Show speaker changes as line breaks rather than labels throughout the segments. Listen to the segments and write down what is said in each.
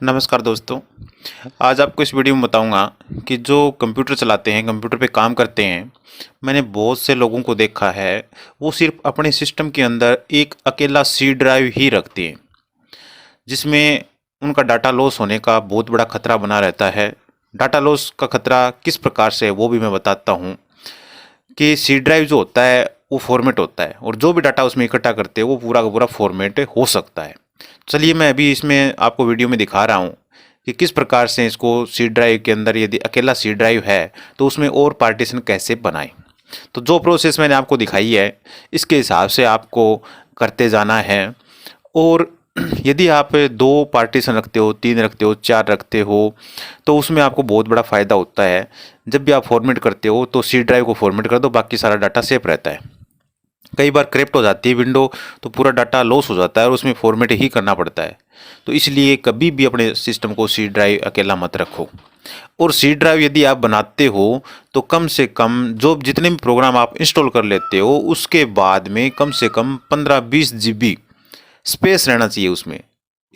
नमस्कार दोस्तों। आज आपको इस वीडियो में बताऊंगा कि जो कंप्यूटर चलाते हैं, कंप्यूटर पे काम करते हैं, मैंने बहुत से लोगों को देखा है, वो सिर्फ अपने सिस्टम के अंदर एक अकेला सी ड्राइव ही रखते हैं, जिसमें उनका डाटा लॉस होने का बहुत बड़ा खतरा बना रहता है। डाटा लॉस का खतरा किस प्रकार से है वो भी मैं बताता हूँ कि सी ड्राइव जो होता है वो फॉर्मेट होता है और जो भी डाटा उसमें इकट्ठा करते हैं वो पूरा का पूरा फॉर्मेट हो सकता है। चलिए मैं अभी इसमें आपको वीडियो में दिखा रहा हूँ कि किस प्रकार से इसको सी ड्राइव के अंदर यदि अकेला सी ड्राइव है तो उसमें और पार्टीशन कैसे बनाएं। तो जो प्रोसेस मैंने आपको दिखाई है इसके हिसाब से आपको करते जाना है। और यदि आप 2 पार्टीशन रखते हो, 3 रखते हो, 4 रखते हो तो उसमें आपको बहुत बड़ा फ़ायदा होता है। जब भी आप फॉर्मेट करते हो तो सी ड्राइव को फॉर्मेट कर दो, बाकी सारा डाटा सेफ रहता है। कई बार क्रैप्ट हो जाती है विंडो तो पूरा डाटा लॉस हो जाता है और उसमें फॉर्मेट ही करना पड़ता है। तो इसलिए कभी भी अपने सिस्टम को सी ड्राइव अकेला मत रखो। और सी ड्राइव यदि आप बनाते हो तो कम से कम जो जितने भी प्रोग्राम आप इंस्टॉल कर लेते हो उसके बाद में कम से कम 15-20 GB स्पेस रहना चाहिए उसमें।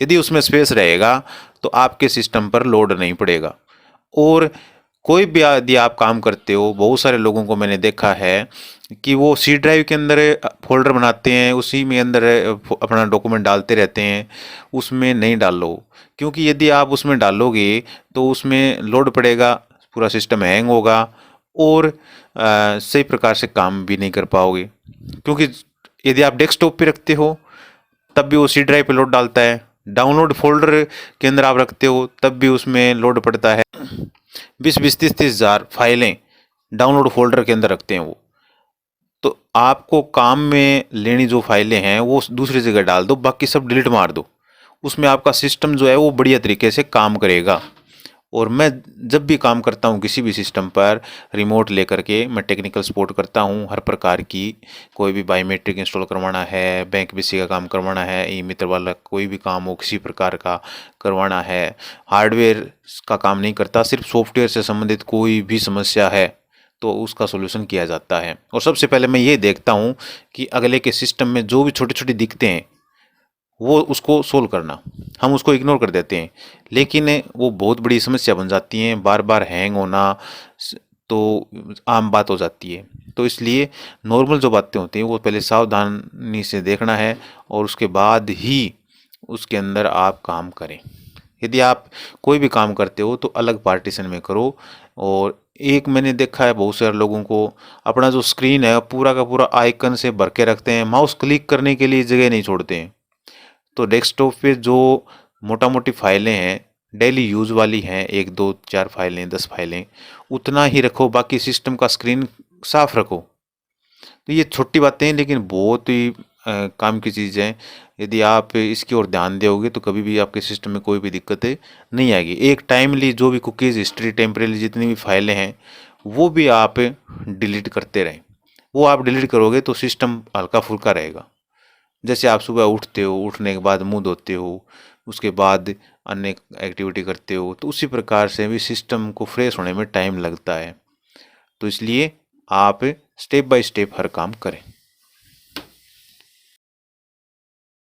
यदि उसमें स्पेस रहेगा तो आपके सिस्टम पर लोड नहीं पड़ेगा। और कोई भी यदि आप काम करते हो, बहुत सारे लोगों को मैंने देखा है कि वो सी ड्राइव के अंदर फोल्डर बनाते हैं, उसी में अंदर अपना डॉक्यूमेंट डालते रहते हैं। उसमें नहीं डालो, क्योंकि यदि आप उसमें डालोगे तो उसमें लोड पड़ेगा, पूरा सिस्टम हैंग होगा और सही प्रकार से काम भी नहीं कर पाओगे। क्योंकि यदि आप डेस्कटॉप पे रखते हो तब भी वो सी ड्राइव पे लोड डालता है, डाउनलोड फोल्डर के अंदर आप रखते हो तब भी उसमें लोड पड़ता है। 20-20, 30-30 हज़ार फाइलें डाउनलोड फोल्डर के अंदर रखते हैं वो। तो आपको काम में लेनी जो फाइलें हैं वो दूसरी जगह डाल दो, बाकी सब डिलीट मार दो। उसमें आपका सिस्टम जो है वो बढ़िया तरीके से काम करेगा। और मैं जब भी काम करता हूँ किसी भी सिस्टम पर रिमोट लेकर के, मैं टेक्निकल सपोर्ट करता हूँ हर प्रकार की। कोई भी बायोमेट्रिक इंस्टॉल करवाना है, बैंक बीसी का काम करवाना है, ई मित्र वाला कोई भी काम हो किसी प्रकार का करवाना है, हार्डवेयर का काम नहीं करता, सिर्फ सॉफ्टवेयर से संबंधित कोई भी समस्या है तो उसका सोल्यूशन किया जाता है। और सबसे पहले मैं ये देखता हूँ कि अगले के सिस्टम में जो भी छोटी छोटी दिक्कतें हैं वो उसको सोल्व करना। हम उसको इग्नोर कर देते हैं लेकिन वो बहुत बड़ी समस्या बन जाती हैं, बार बार हैंग होना तो आम बात हो जाती है। तो इसलिए नॉर्मल जो बातें होती हैं वो पहले सावधानी से देखना है और उसके बाद ही उसके अंदर आप काम करें। यदि आप कोई भी काम करते हो तो अलग पार्टीशन में करो। और एक मैंने देखा है बहुत सारे लोगों को अपना जो स्क्रीन है पूरा का पूरा आइकन से भर के रखते हैं, माउस क्लिक करने के लिए जगह नहीं छोड़ते हैं। तो डेस्कटॉप पे जो मोटा मोटी फाइलें हैं, डेली यूज़ वाली हैं, 1 2 4 फाइलें, 10 फाइलें, उतना ही रखो, बाकी सिस्टम का स्क्रीन साफ रखो। तो ये छोटी बातें हैं लेकिन बहुत ही काम की चीज़ है। यदि आप इसकी ओर ध्यान दोगे तो कभी भी आपके सिस्टम में कोई भी दिक्कतें नहीं आएगी। एक टाइमली जो भी कुकीज़ हिस्ट्री टेम्परेरी जितनी भी फाइलें हैं वो भी आप डिलीट करते रहें। वो आप डिलीट करोगे तो सिस्टम हल्का फुल्का रहेगा। जैसे आप सुबह उठते हो, उठने के बाद मुंह धोते हो, उसके बाद अन्य एक्टिविटी करते हो, तो उसी प्रकार से भी सिस्टम को फ्रेश होने में टाइम लगता है। तो इसलिए आप स्टेप बाय स्टेप हर काम करें।